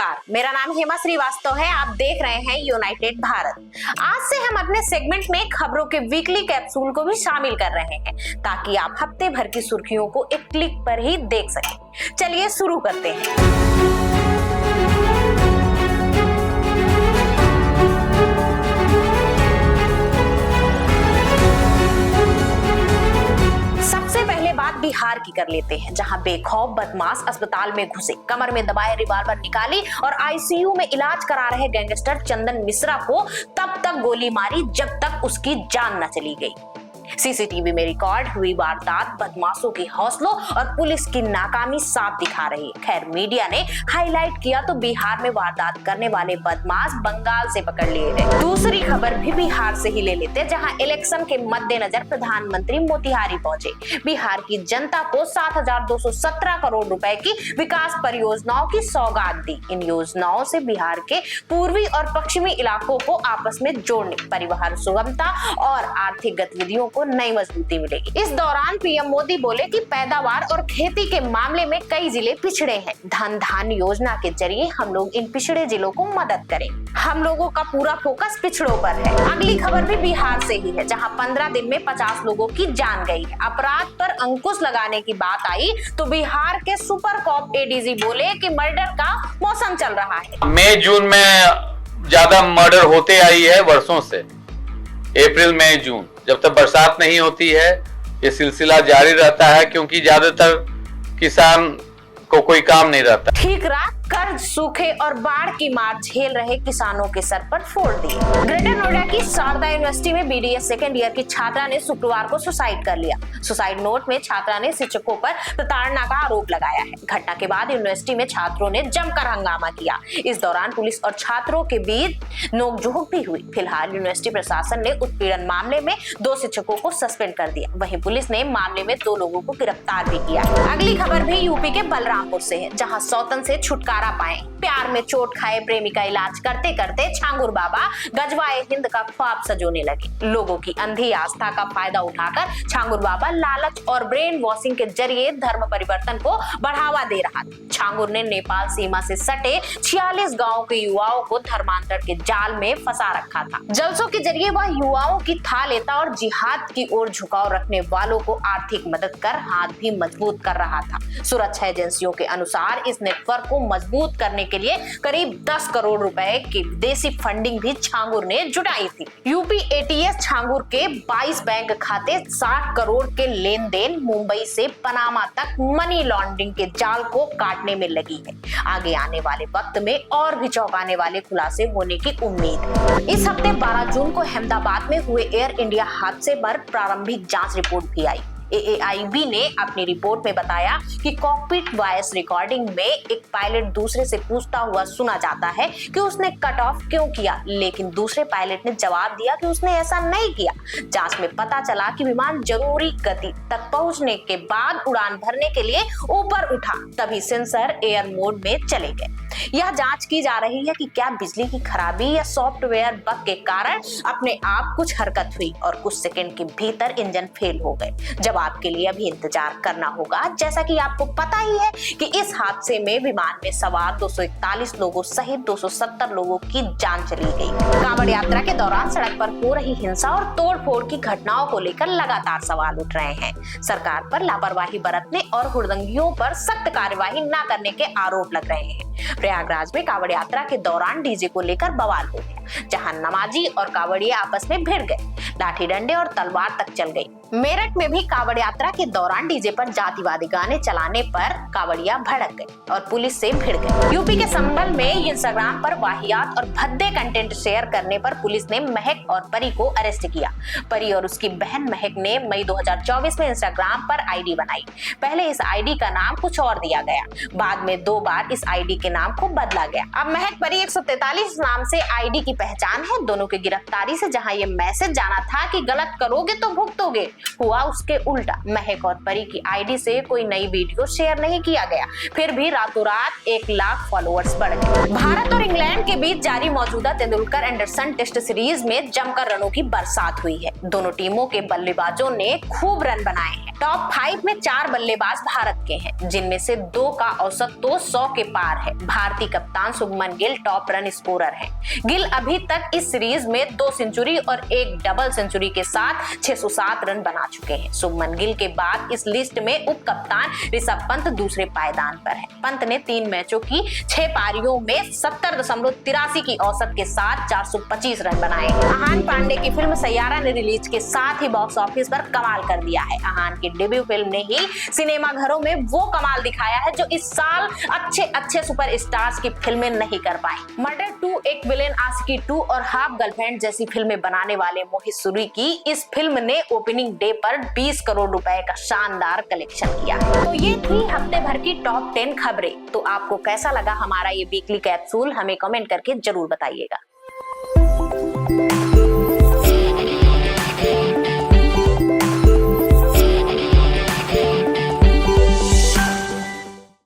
नमस्कार, मेरा नाम हेमा श्रीवास्तव है। आप देख रहे हैं यूनाइटेड भारत। आज से हम अपने सेगमेंट में खबरों के वीकली कैप्सूल को भी शामिल कर रहे हैं ताकि आप हफ्ते भर की सुर्खियों को एक क्लिक पर ही देख सकें। चलिए शुरू करते हैं। बात बिहार की कर लेते हैं, जहां बेखौफ बदमाश अस्पताल में घुसे, कमर में दबाए रिवॉल्वर निकाली और आईसीयू में इलाज करा रहे गैंगस्टर चंदन मिश्रा को तब तक गोली मारी जब तक उसकी जान न चली गई। सीसीटीवी में रिकॉर्ड हुई वारदात बदमाशों के हौसलों और पुलिस की नाकामी साफ दिखा रही है। खैर, मीडिया ने हाईलाइट किया तो बिहार में वारदात करने वाले बदमाश बंगाल से पकड़ लिए गए। दूसरी खबर भी बिहार से ही ले लेते, जहां इलेक्शन के मद्देनजर प्रधानमंत्री मोतिहारी पहुंचे। बिहार की जनता को 7,217 करोड़ रुपए की विकास परियोजनाओं की सौगात दी। इन योजनाओं से बिहार के पूर्वी और पश्चिमी इलाकों को आपस में जोड़ने, परिवहन सुगमता और आर्थिक गतिविधियों को नई मजबूती मिलेगी। इस दौरान पीएम मोदी बोले कि पैदावार और खेती के मामले में कई जिले पिछड़े हैं। धन धान्य योजना के जरिए हम लोग इन पिछड़े जिलों को मदद करें। हम लोगों का पूरा फोकस पिछड़ों पर है। अगली खबर भी बिहार से ही है, जहां 15 दिन में 50 लोगों की जान गई है। अपराध पर अंकुश लगाने की बात आई तो बिहार के सुपर कॉप एडीजी बोले कि मर्डर का मौसम चल रहा है। मई जून में ज्यादा मर्डर होते आई है वर्षों से। अप्रैल मई जून जब तक बरसात नहीं होती है ये सिलसिला जारी रहता है, क्योंकि ज्यादातर किसान को कोई काम नहीं रहता। ठीक रहा, कर्ज, सूखे और बाढ़ की मार झेल रहे किसानों के सर पर फोड़ दिए। ग्रेटर नोएडा की शारदा यूनिवर्सिटी में बीडीएस सेकेंड ईयर की छात्रा ने शुक्रवार को सुसाइड कर लिया। सुसाइड नोट में छात्रा ने शिक्षकों पर प्रताड़ना का आरोप लगाया है। घटना के बाद यूनिवर्सिटी में छात्रों ने जमकर हंगामा किया। इस दौरान पुलिस और छात्रों के बीच नोकझोंक भी हुई। फिलहाल यूनिवर्सिटी प्रशासन ने उत्पीड़न मामले में 2 शिक्षकों को सस्पेंड कर दिया। वहीं पुलिस ने मामले में 2 लोगों को गिरफ्तार भी किया। अगली खबर भी यूपी के बलरामपुर से है, जहाँ सौतन से छुटकारा पाए। प्यार में चोट खाए प्रेमी का इलाज करते करते छांगुर बाबा गजवाए हिंद का ख्वाब सजोने लगे। लोगों की अंधी आस्था का फायदा उठाकर छांगुर बाबा लालच और ब्रेन वॉशिंग के जरिए धर्म परिवर्तन को बढ़ावा दे रहा था। छांगुर ने नेपाल सीमा से सटे 46 गांवों के युवाओं को धर्मांतर के जाल में फंसा रखा था। जलसों के जरिए वह युवाओं की था लेता और जिहाद की ओर झुकाव रखने वालों को आर्थिक मदद कर हाथ भी मजबूत कर रहा था। सुरक्षा एजेंसियों के अनुसार इस नेटवर्क को मजबूत करने के लिए करीब 10 करोड़ रुपए की विदेशी फंडिंग भी छांगुर ने जुटाई थी। यूपी एटीएस छांगुर के 22 बैंक खाते, 60 करोड़ के लेन देन, मुंबई से पनामा तक मनी लॉन्ड्रिंग के जाल को काटने में लगी है। आगे आने वाले वक्त में और भी चौंकाने वाले खुलासे होने की उम्मीद है। इस हफ्ते 12 जून को अहमदाबाद में हुए एयर इंडिया हादसे पर प्रारंभिक जांच रिपोर्ट भी आई। AAIB ने अपनी रिपोर्ट में बताया कि कॉकपिट वॉइस रिकॉर्डिंग में एक पायलट दूसरे से पूछता हुआ सुना जाता है कि उसने कट ऑफ क्यों किया, लेकिन दूसरे पायलट ने जवाब दिया कि उसने ऐसा नहीं किया। जांच में पता चला कि विमान जरूरी गति तक पहुंचने के बाद उड़ान भरने के लिए ऊपर उठा, तभी सेंसर एयर मोड में चले गए। यह जांच की जा रही है कि क्या बिजली की खराबी या सॉफ्टवेयर बग के कारण अपने आप कुछ हरकत हुई और कुछ सेकंड के भीतर इंजन फेल हो गए। जवाब के लिए अभी इंतजार करना होगा। जैसा कि आपको पता ही है कि इस हादसे में विमान में सवार 241 लोगों सहित 270 लोगों की जान चली गई। कांवड़ यात्रा के दौरान सड़क पर हो रही हिंसा और तोड़फोड़ की घटनाओं को लेकर लगातार सवाल उठ रहे हैं। सरकार पर लापरवाही बरतने और हुड़दंगियों पर सख्त कार्यवाही न करने के आरोप लग रहे हैं। प्रयागराज में कांवड़ यात्रा के दौरान डीजे को लेकर बवाल हो गया, जहां नमाजी और कांवड़िये आपस में भिड़ गए, लाठी डंडे और तलवार तक चल गई। मेरठ में भी कांवड़ यात्रा के दौरान डीजे पर जातिवादी गाने चलाने पर कांवड़िया भड़क गए और पुलिस से भिड़ गए। यूपी के संभल में इंस्टाग्राम पर वाहियात और भद्दे कंटेंट शेयर करने पर पुलिस ने महक और परी को अरेस्ट किया। परी और उसकी बहन महक ने मई 2024 में इंस्टाग्राम पर आईडी बनाई। पहले इस आईडी का नाम कुछ और दिया गया, बाद में 2 बार इस आईडी के नाम को बदला गया। अब महक परी 143 नाम से आईडी की पहचान है। दोनों की गिरफ्तारी से जहां ये मैसेज जाना था कि गलत करोगे तो भुगतोगे, हुआ उसके उल्टा। महक और परी की आईडी से कोई नई वीडियो शेयर नहीं किया गया, फिर भी रातों रात 1 लाख फॉलोअर्स बढ़ गए। भारत और इंग्लैंड के बीच जारी मौजूदा तेंदुलकर एंडरसन टेस्ट सीरीज में जमकर रनों की बरसात हुई है। दोनों टीमों के बल्लेबाजों ने खूब रन बनाए हैं। टॉप 5 में 4 बल्लेबाज भारत के हैं, जिनमें से 2 का औसत तो 100 के पार है। भारतीय कप्तान Shubman Gill top run scorer हैं। गिल अभी तक इस सीरीज में 2 सेंचुरी और 1 डबल सेंचुरी के साथ 607 रन बना चुके हैं। शुभमन गिल के बाद इस लिस्ट में उप कप्तान ऋषभ पंत दूसरे पायदान पर है। पंत ने 3 मैचों की 6 पारियों में 70.83 की औसत के साथ 425 रन बनाए। आहान पांडे की फिल्म सैयारा ने रिलीज के साथ ही बॉक्स ऑफिस पर कमाल कर दिया है। आहान की डेब्यू फिल्म ने ही सिनेमा घरों में वो कमाल दिखाया है जो इस साल अच्छे सुपरस्टार्स की फिल्में नहीं कर पाई। मर्डर 2, एक विलेन, आशिकी 2 और हाफ गर्लफ्रेंड जैसी फिल्में बनाने वाले मोहित सूरी की इस फिल्म ने ओपनिंग डे पर 20 करोड़ रुपए का शानदार कलेक्शन किया है। तो ये थी हफ्ते भर की टॉप 10 खबरें। तो आपको कैसा लगा हमारा ये वीकली कैप्सूल, हमें कमेंट करके जरूर बताइएगा।